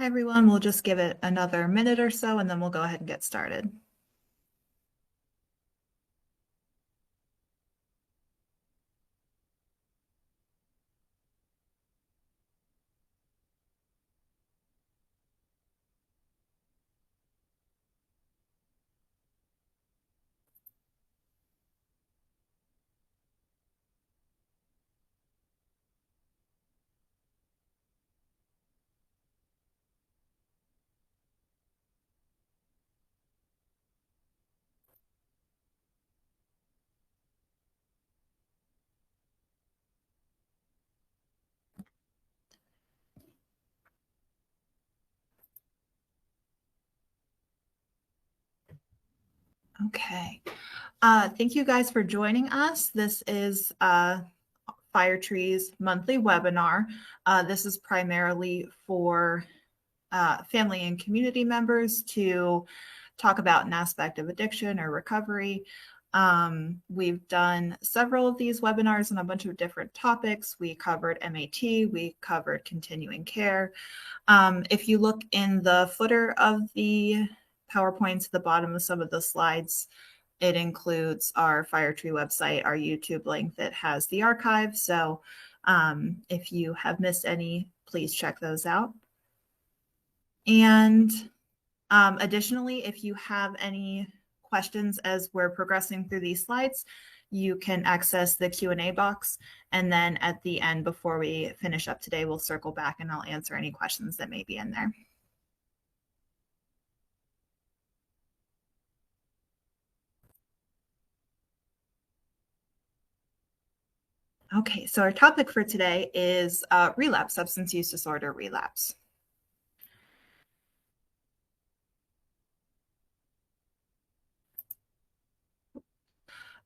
Hi, everyone. We'll just give it another minute or so, and then we'll go ahead and get started. Okay. Thank you guys for joining us. This is Fire Tree's monthly webinar. This is primarily for family and community members to talk about an aspect of addiction or recovery. We've done several of these webinars on a bunch of different topics. We covered MAT, we covered continuing care. If you look in the footer of the PowerPoints at the bottom of some of the slides, it includes our Firetree website, our YouTube link that has the archive. So if you have missed any, please check those out. And additionally, if you have any questions as we're progressing through these slides, you can access the Q&A box. And then at the end, before we finish up today, we'll circle back and I'll answer any questions that may be in there. Okay, so our topic for today is relapse, substance use disorder relapse.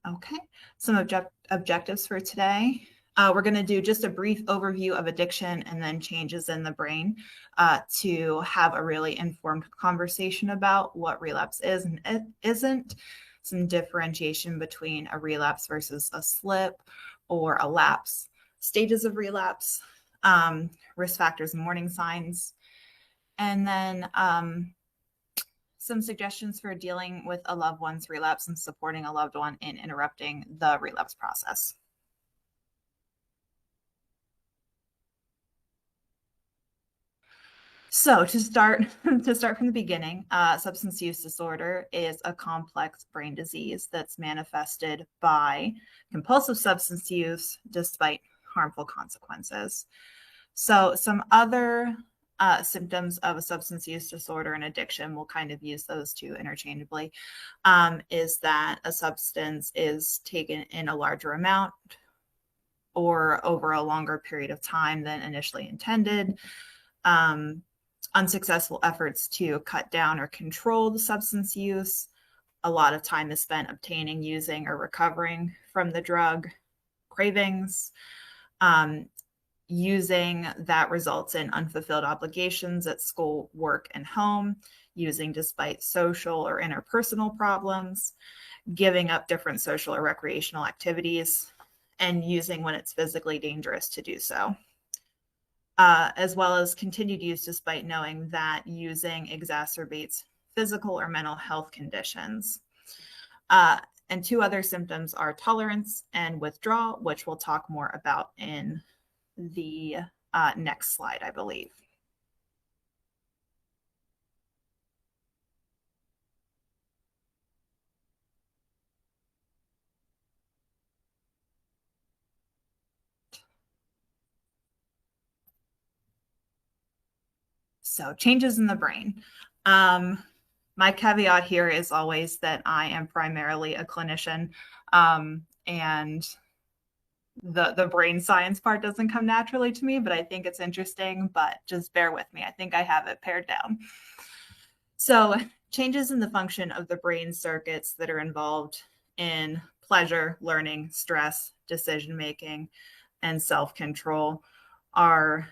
Okay, some objectives for today. We're going to do just a brief overview of addiction and then changes in the brain to have a really informed conversation about what relapse is and it isn't, some differentiation between a relapse versus a slip or a lapse, stages of relapse, risk factors and warning signs, and then some suggestions for dealing with a loved one's relapse and supporting a loved one in interrupting the relapse process. So to start from the beginning, substance use disorder is a complex brain disease that's manifested by compulsive substance use despite harmful consequences. So some other symptoms of a substance use disorder and addiction, we'll kind of use those two interchangeably, is that a substance is taken in a larger amount or over a longer period of time than initially intended. Unsuccessful efforts to cut down or control the substance use. A lot of time is spent obtaining, using, or recovering from the drug. Cravings. Using that results in unfulfilled obligations at school, work, and home. Using despite social or interpersonal problems. Giving up different social or recreational activities. And using when it's physically dangerous to do so. As well as continued use despite knowing that using exacerbates physical or mental health conditions. And two other symptoms are tolerance and withdrawal, which we'll talk more about in the next slide, I believe. So changes in the brain. My caveat here is always that I am primarily a clinician, and the brain science part doesn't come naturally to me, but I think it's interesting, but just bear with me. I think I have it pared down. So changes in the function of the brain circuits that are involved in pleasure, learning, stress, decision-making, and self-control are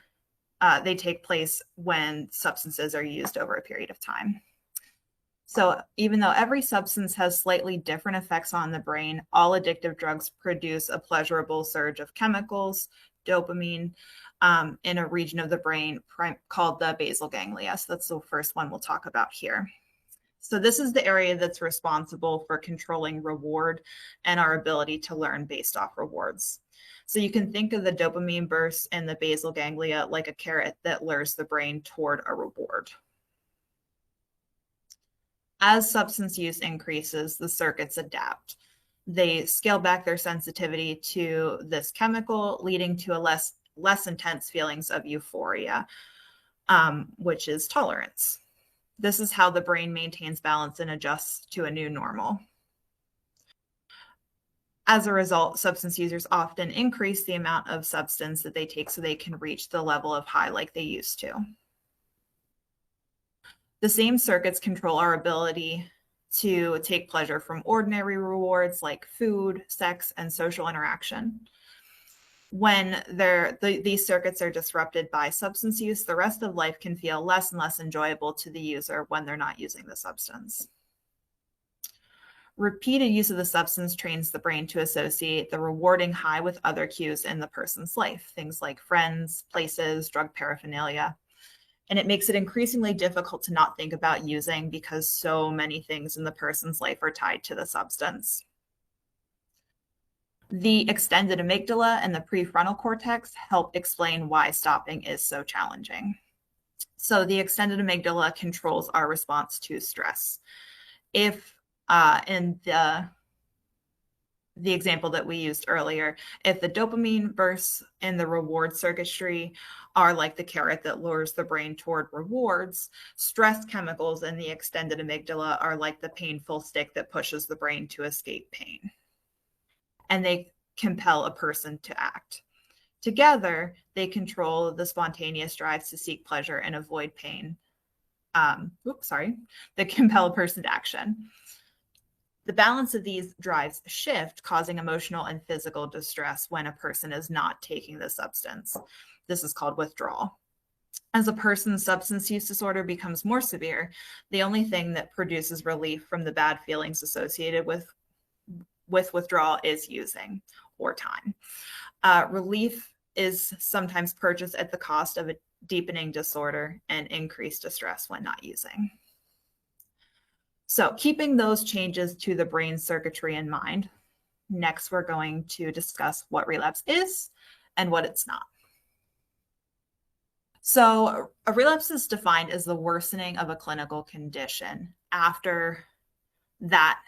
they take place when substances are used over a period of time. So even though every substance has slightly different effects on the brain, all addictive drugs produce a pleasurable surge of chemicals dopamine in a region of the brain called the basal ganglia. So that's the first one we'll talk about here. So this is the area that's responsible for controlling reward and our ability to learn based off rewards. So you can think of the dopamine bursts in the basal ganglia like a carrot that lures the brain toward a reward. As substance use increases, the circuits adapt. They scale back their sensitivity to this chemical, leading to a less intense feelings of euphoria, which is tolerance. This is how the brain maintains balance and adjusts to a new normal. As a result, substance users often increase the amount of substance that they take so they can reach the level of high like they used to. The same circuits control our ability to take pleasure from ordinary rewards like food, sex, and social interaction. When these circuits are disrupted by substance use, the rest of life can feel less and less enjoyable to the user when they're not using the substance. Repeated use of the substance trains the brain to associate the rewarding high with other cues in the person's life, things like friends, places, drug paraphernalia. And it makes it increasingly difficult to not think about using because so many things in the person's life are tied to the substance. The extended amygdala and the prefrontal cortex help explain why stopping is so challenging. So the extended amygdala controls our response to stress. If in the example that we used earlier, if the dopamine bursts in the reward circuitry are like the carrot that lures the brain toward rewards, stress chemicals in the extended amygdala are like the painful stick that pushes the brain to escape pain. And they compel a person to act. Together, they control the spontaneous drives to seek pleasure and avoid pain. That compel a person to action. The balance of these drives shift, causing emotional and physical distress when a person is not taking the substance. This is called withdrawal. As a person's substance use disorder becomes more severe, the only thing that produces relief from the bad feelings associated with withdrawal is using or time. Relief is sometimes purchased at the cost of a deepening disorder and increased distress when not using. So keeping those changes to the brain circuitry in mind, next we're going to discuss what relapse is and what it's not. So a relapse is defined as the worsening of a clinical condition after that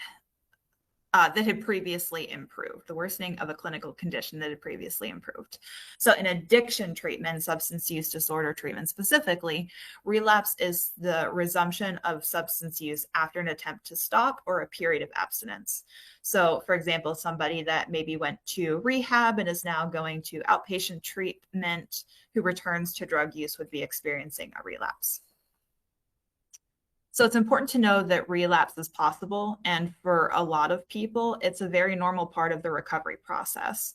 had previously improved, the worsening of a clinical condition that had previously improved. So in addiction treatment, substance use disorder treatment specifically, relapse is the resumption of substance use after an attempt to stop or a period of abstinence. So for example, somebody that maybe went to rehab and is now going to outpatient treatment who returns to drug use would be experiencing a relapse. So it's important to know that relapse is possible. And for a lot of people, it's a very normal part of the recovery process.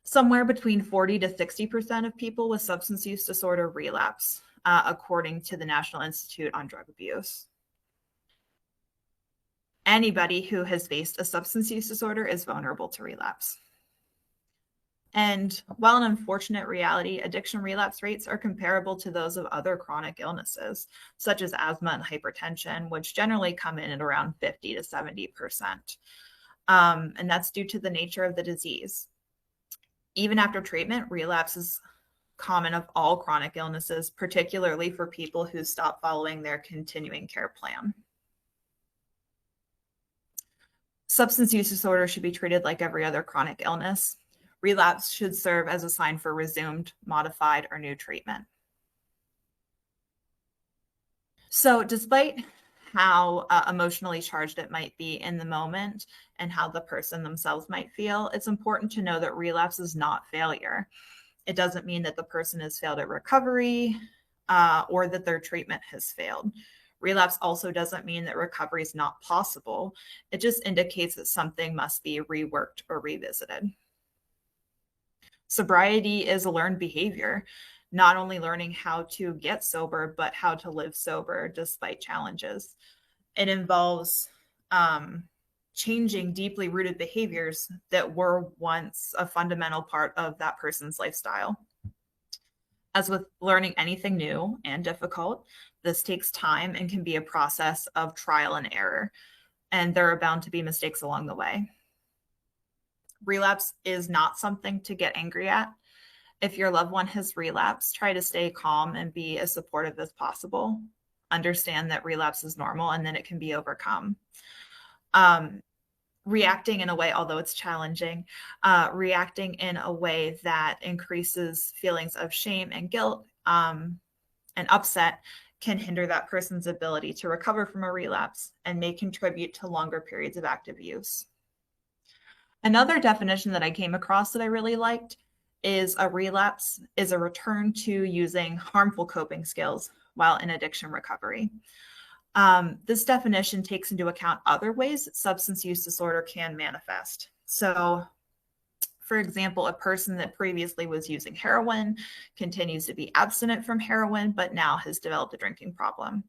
Somewhere between 40 to 60% of people with substance use disorder relapse, according to the National Institute on Drug Abuse. Anybody who has faced a substance use disorder is vulnerable to relapse. And while an unfortunate reality, addiction relapse rates are comparable to those of other chronic illnesses, such as asthma and hypertension, which generally come in at around 50 to 70%. And that's due to the nature of the disease. Even after treatment, relapse is common of all chronic illnesses, particularly for people who stop following their continuing care plan. Substance use disorder should be treated like every other chronic illness. Relapse should serve as a sign for resumed, modified, or new treatment. So despite how emotionally charged it might be in the moment and how the person themselves might feel, it's important to know that relapse is not failure. It doesn't mean that the person has failed at recovery or that their treatment has failed. Relapse also doesn't mean that recovery is not possible. It just indicates that something must be reworked or revisited. Sobriety is a learned behavior, not only learning how to get sober, but how to live sober despite challenges. It involves changing deeply rooted behaviors that were once a fundamental part of that person's lifestyle. As with learning anything new and difficult, this takes time and can be a process of trial and error, and there are bound to be mistakes along the way. Relapse is not something to get angry at. If your loved one has relapsed, try to stay calm and be as supportive as possible. Understand that relapse is normal and that it can be overcome. Reacting in a way, although it's challenging, reacting in a way that increases feelings of shame and guilt and upset can hinder that person's ability to recover from a relapse and may contribute to longer periods of active use. Another definition that I came across that I really liked is a relapse is a return to using harmful coping skills while in addiction recovery. This definition takes into account other ways substance use disorder can manifest. So, for example, a person that previously was using heroin continues to be abstinent from heroin, but now has developed a drinking problem.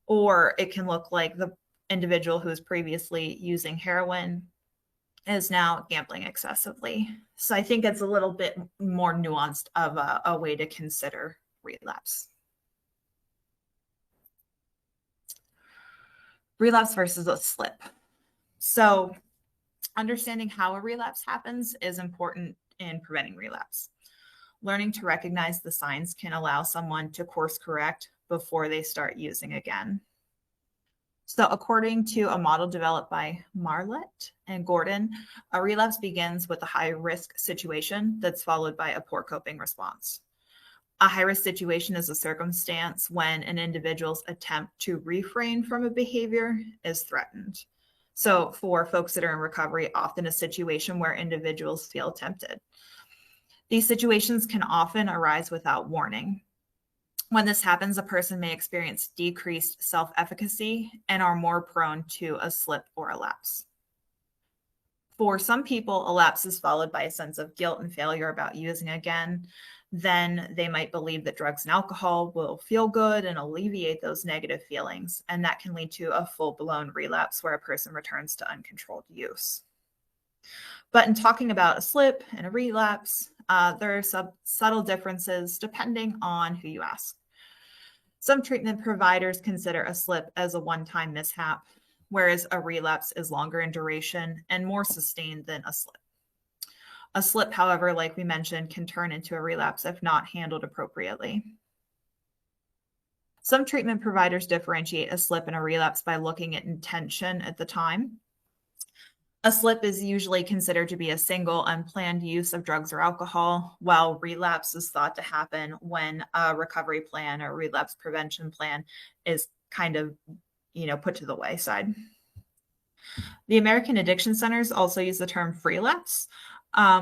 Or it can look like the individual who was previously using heroin is now gambling excessively. So I think it's a little bit more nuanced of a way to consider relapse. Relapse versus a slip. So understanding how a relapse happens is important in preventing relapse. Learning to recognize the signs can allow someone to course correct before they start using again. So according to a model developed by Marlett and Gordon, a relapse begins with a high-risk situation that's followed by a poor coping response. A high-risk situation is a circumstance when an individual's attempt to refrain from a behavior is threatened. So for folks that are in recovery, often a situation where individuals feel tempted. These situations can often arise without warning. When this happens, a person may experience decreased self-efficacy and are more prone to a slip or a lapse. For some people, a lapse is followed by a sense of guilt and failure about using again. Then they might believe that drugs and alcohol will feel good and alleviate those negative feelings, and that can lead to a full-blown relapse where a person returns to uncontrolled use. But in talking about a slip and a relapse, there are some subtle differences depending on who you ask. Some treatment providers consider a slip as a one-time mishap, whereas a relapse is longer in duration and more sustained than a slip. A slip, however, like we mentioned, can turn into a relapse if not handled appropriately. Some treatment providers differentiate a slip and a relapse by looking at intention at the time. A slip is usually considered to be a single unplanned use of drugs or alcohol, while relapse is thought to happen when a recovery plan or relapse prevention plan is kind of, put to the wayside. The American Addiction Centers also use the term relapse,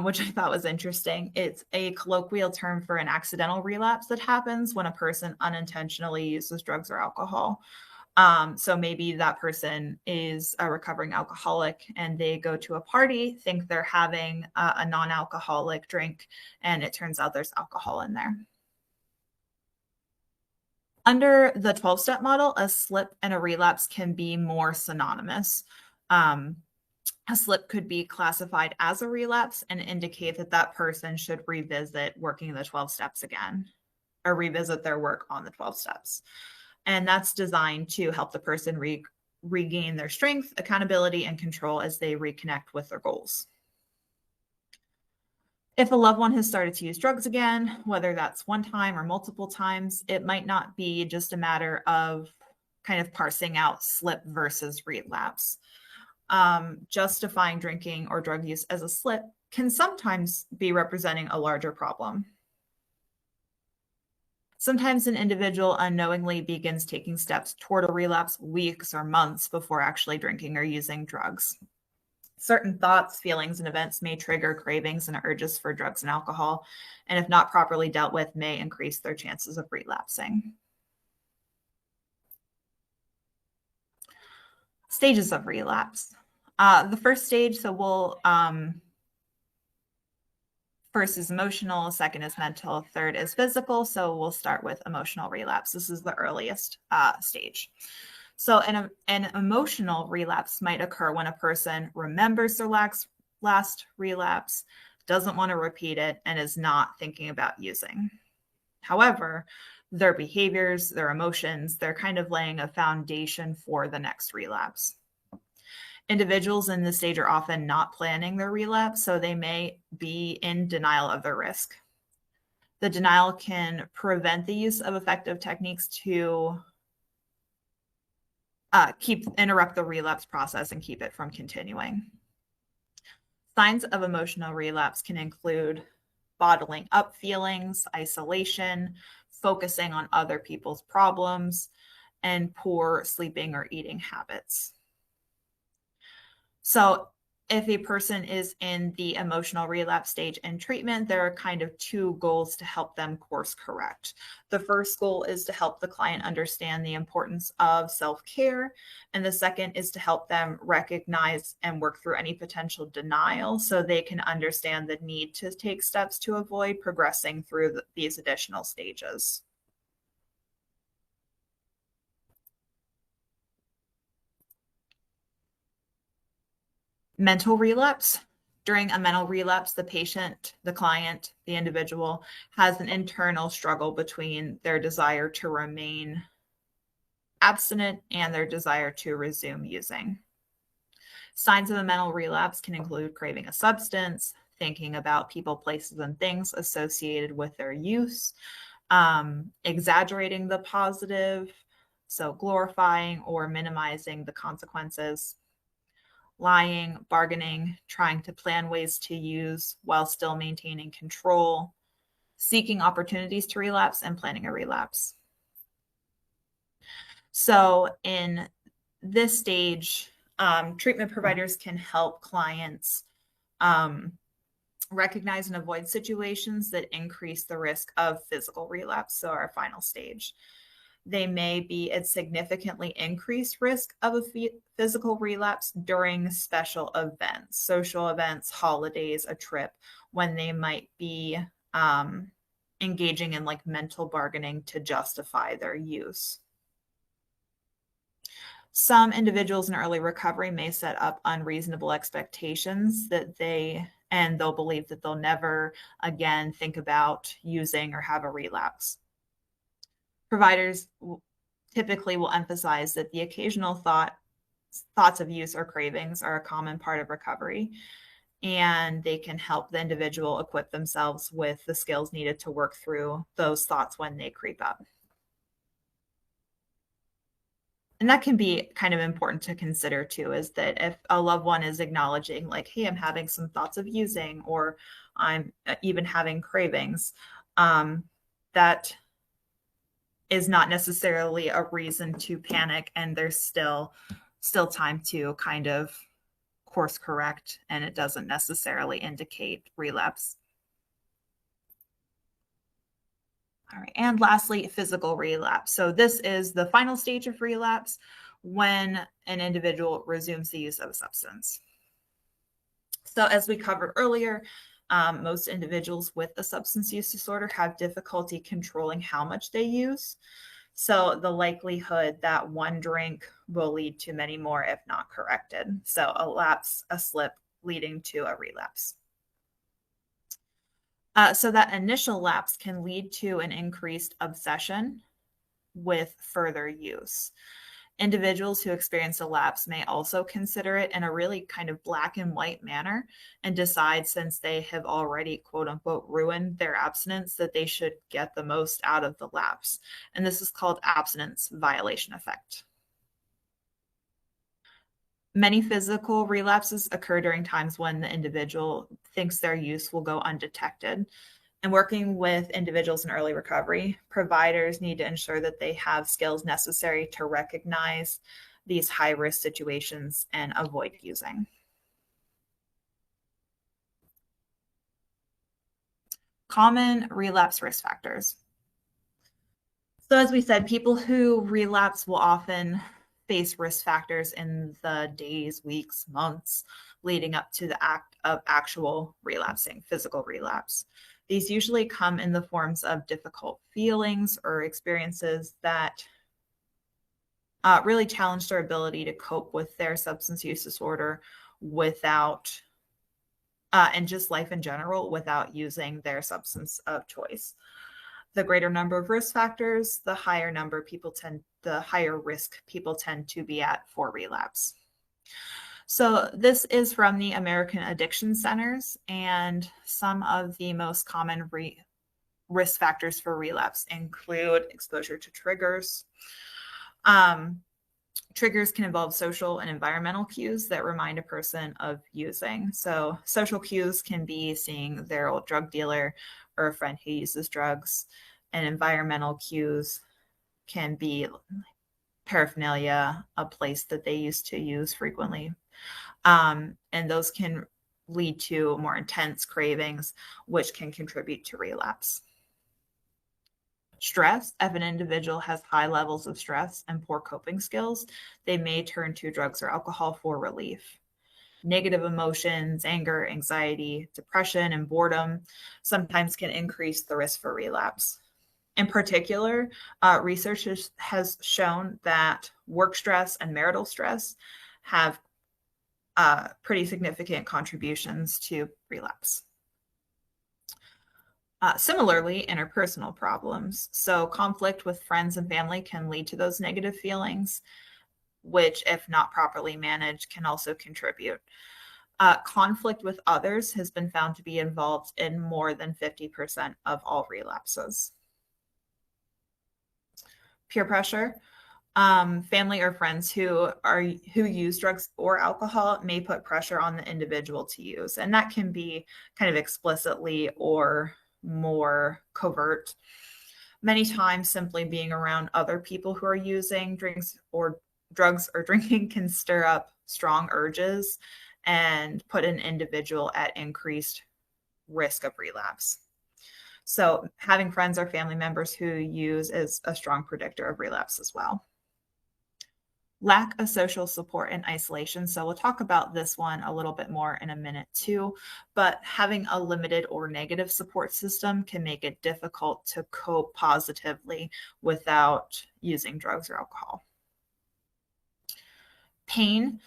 which I thought was interesting. It's a colloquial term for an accidental relapse that happens when a person unintentionally uses drugs or alcohol. So maybe that person is a recovering alcoholic and they go to a party, think they're having a non-alcoholic drink, and it turns out there's alcohol in there. Under the 12-step model, a slip and a relapse can be more synonymous. A slip could be classified as a relapse and indicate that that person should revisit working the 12 steps again, or revisit their work on the 12 steps. And that's designed to help the person regain their strength, accountability, and control as they reconnect with their goals. If a loved one has started to use drugs again, whether that's one time or multiple times, it might not be just a matter of kind of parsing out slip versus relapse. Justifying drinking or drug use as a slip can sometimes be representing a larger problem. Sometimes an individual unknowingly begins taking steps toward a relapse weeks or months before actually drinking or using drugs. Certain thoughts, feelings, and events may trigger cravings and urges for drugs and alcohol, and if not properly dealt with, may increase their chances of relapsing. Stages of relapse. The first stage, first is emotional, second is mental, third is physical. So we'll start with emotional relapse. This is the earliest stage. So an emotional relapse might occur when a person remembers their last relapse, doesn't want to repeat it, and is not thinking about using. However, their behaviors, their emotions, they're kind of laying a foundation for the next relapse. Individuals in this stage are often not planning their relapse, so they may be in denial of their risk. The denial can prevent the use of effective techniques to interrupt the relapse process and keep it from continuing. Signs of emotional relapse can include bottling up feelings, isolation, focusing on other people's problems, and poor sleeping or eating habits. So if a person is in the emotional relapse stage in treatment, there are kind of two goals to help them course correct. The first goal is to help the client understand the importance of self-care. And the second is to help them recognize and work through any potential denial so they can understand the need to take steps to avoid progressing through these additional stages. Mental relapse. During a mental relapse, the patient, the client, the individual has an internal struggle between their desire to remain abstinent and their desire to resume using. Signs of a mental relapse can include craving a substance, thinking about people, places, and things associated with their use, exaggerating the positive, so glorifying or minimizing the consequences, lying, bargaining, trying to plan ways to use while still maintaining control, seeking opportunities to relapse, and planning a relapse. So in this stage, treatment providers can help clients recognize and avoid situations that increase the risk of physical relapse, so our final stage. They may be at significantly increased risk of a physical relapse during special events, social events, holidays, a trip, when they might be engaging in like mental bargaining to justify their use. Some individuals in early recovery may set up unreasonable expectations that they'll believe that they'll never again think about using or have a relapse. Providers typically will emphasize that the occasional thoughts of use or cravings are a common part of recovery, and they can help the individual equip themselves with the skills needed to work through those thoughts when they creep up. And that can be kind of important to consider too, is that if a loved one is acknowledging like, hey, I'm having some thoughts of using, or I'm even having cravings, that is not necessarily a reason to panic, and there's still time to kind of course correct, and it doesn't necessarily indicate relapse. All right, and lastly, physical relapse. So this is the final stage of relapse when an individual resumes the use of a substance. So as we covered earlier, most individuals with a substance use disorder have difficulty controlling how much they use. So the likelihood that one drink will lead to many more if not corrected. So a lapse, a slip leading to a relapse. So that initial lapse can lead to an increased obsession with further use. Individuals who experience a lapse may also consider it in a really kind of black and white manner and decide, since they have already quote unquote ruined their abstinence, that they should get the most out of the lapse. And this is called abstinence violation effect. Many physical relapses occur during times when the individual thinks their use will go undetected. And working with individuals in early recovery, providers need to ensure that they have skills necessary to recognize these high-risk situations and avoid using. Common relapse risk factors. So as we said, people who relapse will often face risk factors in the days, weeks, months leading up to the act of actual relapsing, physical relapse. These usually come in the forms of difficult feelings or experiences that really challenge their ability to cope with their substance use disorder without, and just life in general, without using their substance of choice. The greater number of risk factors, the higher risk people tend to be at for relapse. So this is from the American Addiction Centers, and some of the most common risk factors for relapse include exposure to triggers. Triggers can involve social and environmental cues that remind a person of using. So social cues can be seeing their old drug dealer or a friend who uses drugs, and environmental cues can be paraphernalia, a place that they used to use frequently. And those can lead to more intense cravings, which can contribute to relapse. Stress, if an individual has high levels of stress and poor coping skills, they may turn to drugs or alcohol for relief. Negative emotions, anger, anxiety, depression, and boredom sometimes can increase the risk for relapse. In particular, research has shown that work stress and marital stress have pretty significant contributions to relapse. Similarly, interpersonal problems. So, conflict with friends and family can lead to those negative feelings, which, if not properly managed, can also contribute. Conflict with others has been found to be involved in more than 50% of all relapses. Peer pressure. Family or friends who use drugs or alcohol may put pressure on the individual to use, and that can be kind of explicitly or more covert. Many times, simply being around other people who are using drugs or drinking can stir up strong urges and put an individual at increased risk of relapse. So having friends or family members who use is a strong predictor of relapse as well. Lack of social support and isolation. So we'll talk about this one a little bit more in a minute too, but having a limited or negative support system can make it difficult to cope positively without using drugs or alcohol. Pain,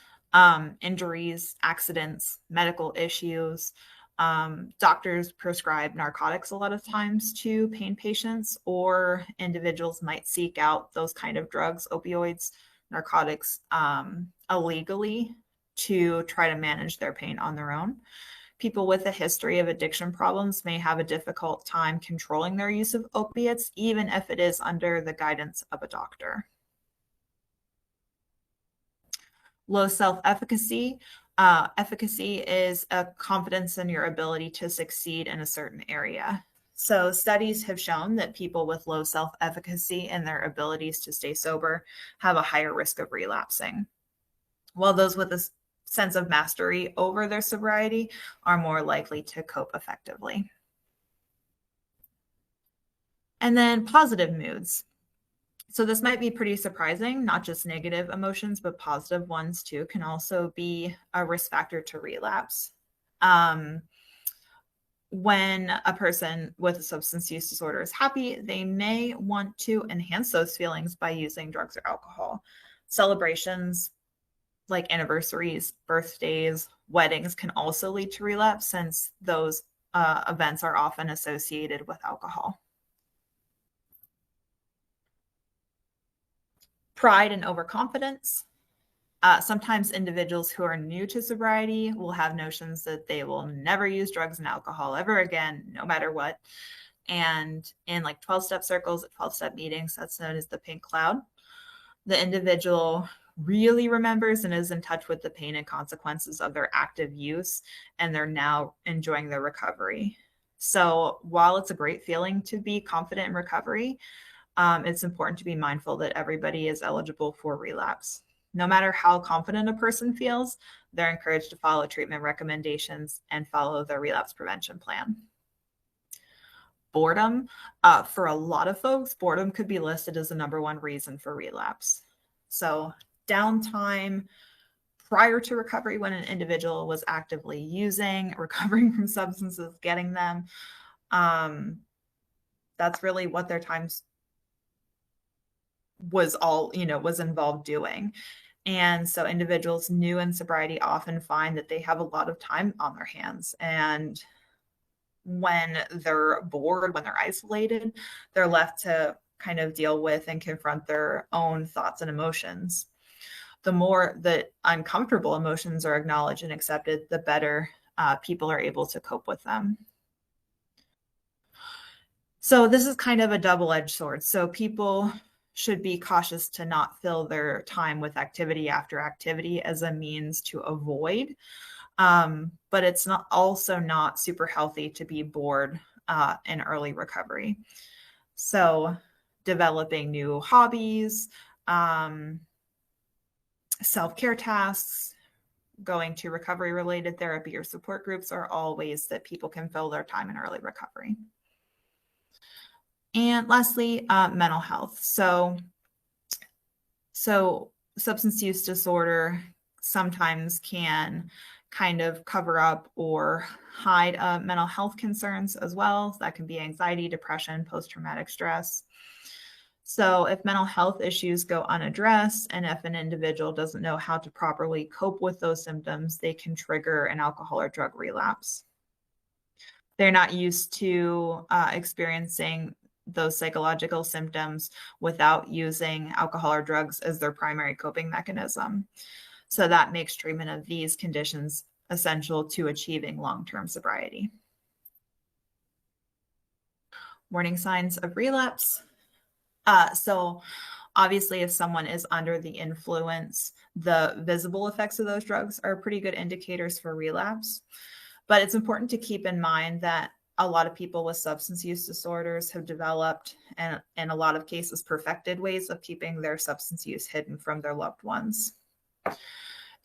injuries, accidents, medical issues. Doctors prescribe narcotics a lot of times to pain patients, or individuals might seek out those kind of drugs, opioids, narcotics, illegally to try to manage their pain on their own. People with a history of addiction problems may have a difficult time controlling their use of opiates, even if it is under the guidance of a doctor. Low self-efficacy. Efficacy is a confidence in your ability to succeed in a certain area. So studies have shown that people with low self-efficacy in their abilities to stay sober have a higher risk of relapsing, while those with a sense of mastery over their sobriety are more likely to cope effectively. And then positive moods. So this might be pretty surprising. Not just negative emotions, but positive ones too can also be a risk factor to relapse. When a person with a substance use disorder is happy, they may want to enhance those feelings by using drugs or alcohol. Celebrations like anniversaries, birthdays, weddings can also lead to relapse, since those events are often associated with alcohol. Pride and overconfidence. Sometimes individuals who are new to sobriety will have notions that they will never use drugs and alcohol ever again, no matter what. And in like 12-step circles at 12-step meetings, that's known as the pink cloud. The individual really remembers and is in touch with the pain and consequences of their active use, and they're now enjoying their recovery. So while it's a great feeling to be confident in recovery, it's important to be mindful that everybody is eligible for relapse. No matter how confident a person feels, they're encouraged to follow treatment recommendations and follow their relapse prevention plan. Boredom. For a lot of folks, boredom could be listed as the number one reason for relapse. So downtime prior to recovery, when an individual was actively using, recovering from substances, getting them, that's really what their time's was involved doing. And so individuals new in sobriety often find that they have a lot of time on their hands. And when they're bored, when they're isolated, they're left to kind of deal with and confront their own thoughts and emotions. The more that uncomfortable emotions are acknowledged and accepted, the better people are able to cope with them. So this is kind of a double-edged sword. So people should be cautious to not fill their time with activity after activity as a means to avoid. But it's not super healthy to be bored in early recovery. So developing new hobbies, self-care tasks, going to recovery-related therapy or support groups are all ways that people can fill their time in early recovery. And lastly, mental health. So substance use disorder sometimes can kind of cover up or hide mental health concerns as well. So that can be anxiety, depression, post-traumatic stress. So if mental health issues go unaddressed, and if an individual doesn't know how to properly cope with those symptoms, they can trigger an alcohol or drug relapse. They're not used to experiencing those psychological symptoms without using alcohol or drugs as their primary coping mechanism. So that makes treatment of these conditions essential to achieving long-term sobriety. Warning signs of relapse. So obviously, if someone is under the influence, the visible effects of those drugs are pretty good indicators for relapse. But it's important to keep in mind that a lot of people with substance use disorders have developed, and in a lot of cases, perfected ways of keeping their substance use hidden from their loved ones.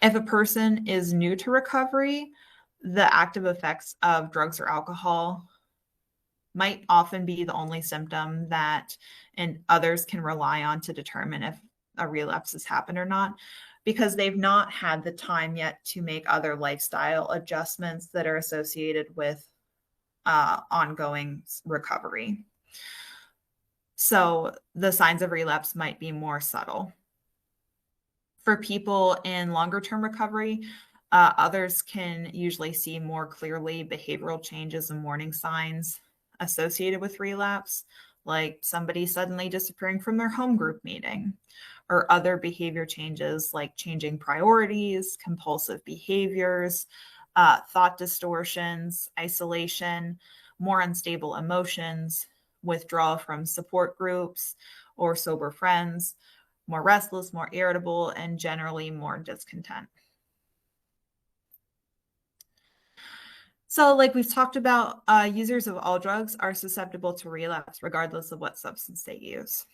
If a person is new to recovery, the active effects of drugs or alcohol might often be the only symptom that and others can rely on to determine if a relapse has happened or not, because they've not had the time yet to make other lifestyle adjustments that are associated with ongoing recovery. So the signs of relapse might be more subtle. For people in longer term recovery, others can usually see more clearly behavioral changes and warning signs associated with relapse, like somebody suddenly disappearing from their home group meeting, or other behavior changes like changing priorities, compulsive behaviors, thought distortions, isolation, more unstable emotions, withdrawal from support groups or sober friends, more restless, more irritable, and generally more discontent. So like we've talked about, users of all drugs are susceptible to relapse regardless of what substance they use.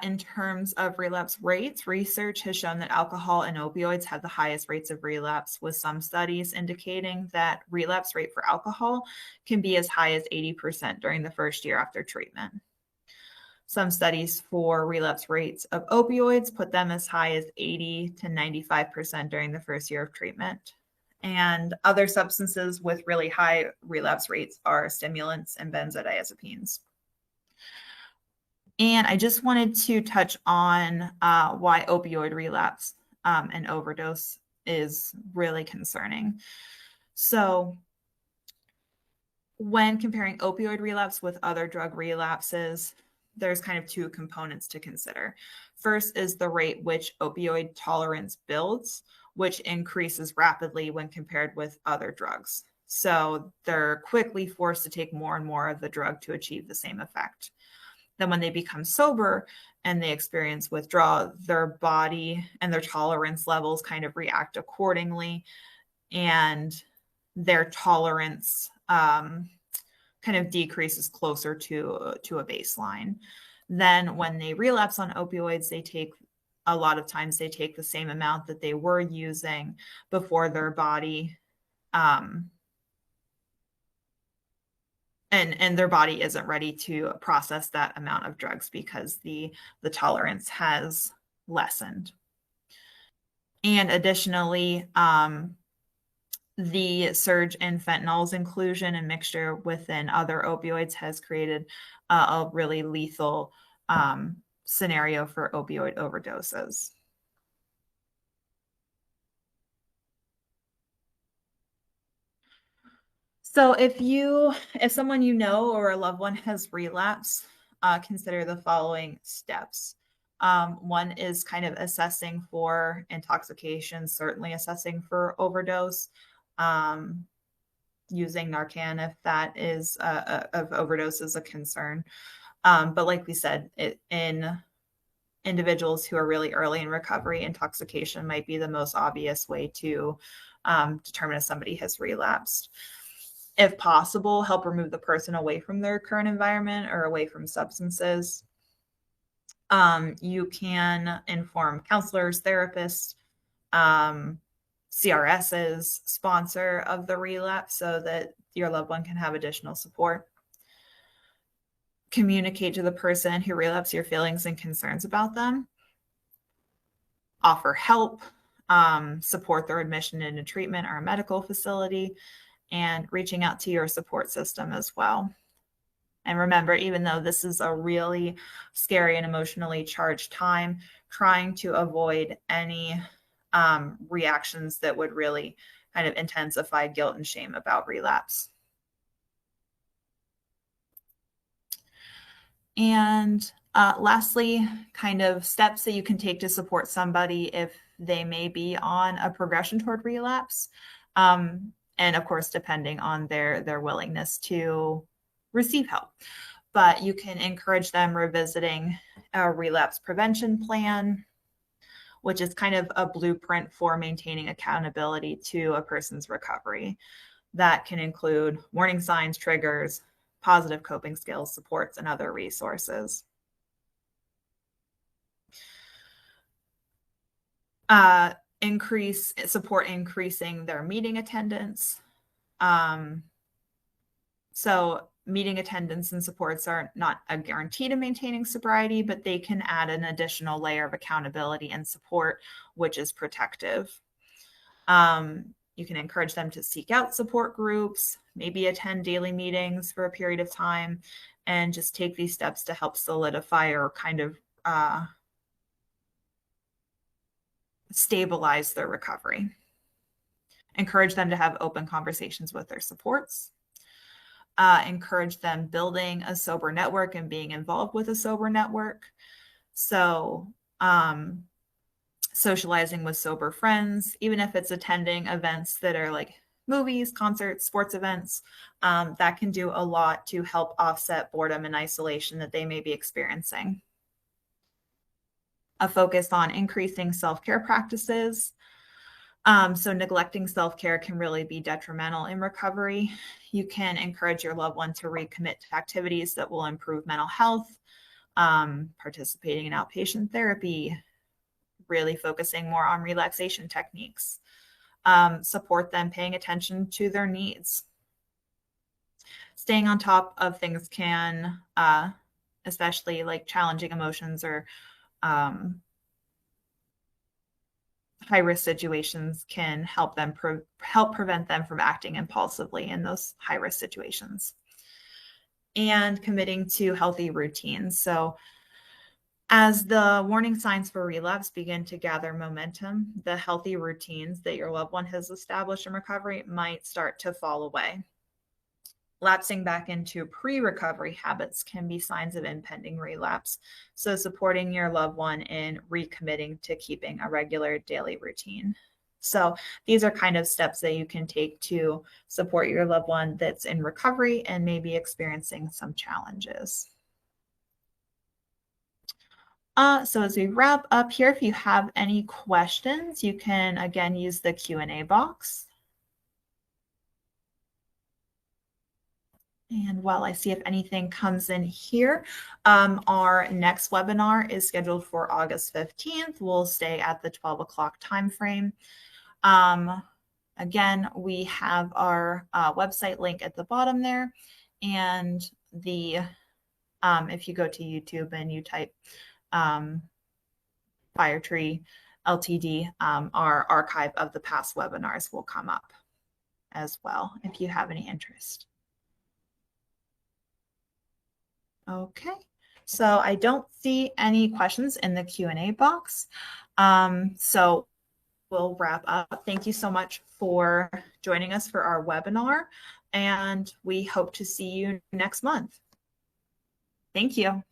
In terms of relapse rates, research has shown that alcohol and opioids have the highest rates of relapse, with some studies indicating that relapse rate for alcohol can be as high as 80% during the first year after treatment. Some studies for relapse rates of opioids put them as high as 80 to 95% during the first year of treatment. And other substances with really high relapse rates are stimulants and benzodiazepines. And I just wanted to touch on why opioid relapse and overdose is really concerning. So when comparing opioid relapse with other drug relapses, there's kind of two components to consider. First is the rate which opioid tolerance builds, which increases rapidly when compared with other drugs. So they're quickly forced to take more and more of the drug to achieve the same effect. Then when they become sober and they experience withdrawal, their body and their tolerance levels kind of react accordingly, and their tolerance kind of decreases closer to a baseline. Then when they relapse on opioids, a lot of times they take the same amount that they were using before their body and their body isn't ready to process that amount of drugs because the tolerance has lessened. And additionally, the surge in fentanyl's inclusion and mixture within other opioids has created a really lethal scenario for opioid overdoses. So if someone you know or a loved one has relapsed, consider the following steps. One is kind of assessing for intoxication, certainly assessing for overdose, um, using Narcan if that is of overdose is a concern. But like we said, in individuals who are really early in recovery, intoxication might be the most obvious way to determine if somebody has relapsed. If possible, help remove the person away from their current environment or away from substances. You can inform counselors, therapists, CRSs, sponsor of the relapse so that your loved one can have additional support. Communicate to the person who relapsed your feelings and concerns about them. Offer help, support their admission into treatment or a medical facility, and reaching out to your support system as well. And remember, even though this is a really scary and emotionally charged time, trying to avoid any reactions that would really kind of intensify guilt and shame about relapse. And lastly, kind of steps that you can take to support somebody if they may be on a progression toward relapse. And of course, depending on their willingness to receive help. But you can encourage them revisiting a relapse prevention plan, which is kind of a blueprint for maintaining accountability to a person's recovery. That can include warning signs, triggers, positive coping skills, supports, and other resources. Increasing their meeting attendance. So meeting attendance and supports are not a guarantee to maintaining sobriety, but they can add an additional layer of accountability and support, which is protective. You can encourage them to seek out support groups, maybe attend daily meetings for a period of time, and just take these steps to help solidify or kind of stabilize their recovery. Encourage them to have open conversations with their supports. Encourage them building a sober network and being involved with a sober network. So socializing with sober friends, even if it's attending events that are like movies, concerts, sports events, that can do a lot to help offset boredom and isolation that they may be experiencing. A focus on increasing self-care practices. So neglecting self-care can really be detrimental in recovery. You can encourage your loved one to recommit to activities that will improve mental health, participating in outpatient therapy, really focusing more on relaxation techniques, support them paying attention to their needs. Staying on top of things can, especially like challenging emotions or high-risk situations, can help them help prevent them from acting impulsively in those high-risk situations. And committing to healthy routines. So as the warning signs for relapse begin to gather momentum, the healthy routines that your loved one has established in recovery might start to fall away. Lapsing back into pre-recovery habits can be signs of impending relapse. So supporting your loved one in recommitting to keeping a regular daily routine. So these are kind of steps that you can take to support your loved one that's in recovery and maybe experiencing some challenges. So as we wrap up here, if you have any questions, you can again use the Q&A box. And while I see if anything comes in here, our next webinar is scheduled for August 15th. We'll stay at the 12 o'clock time frame. Again, we have our website link at the bottom there. And if you go to YouTube and you type Firetree Ltd, our archive of the past webinars will come up as well if you have any interest. Okay, So I don't see any questions in the Q&A box. So we'll wrap up. Thank you so much for joining us for our webinar, and we hope to see you next month. Thank you.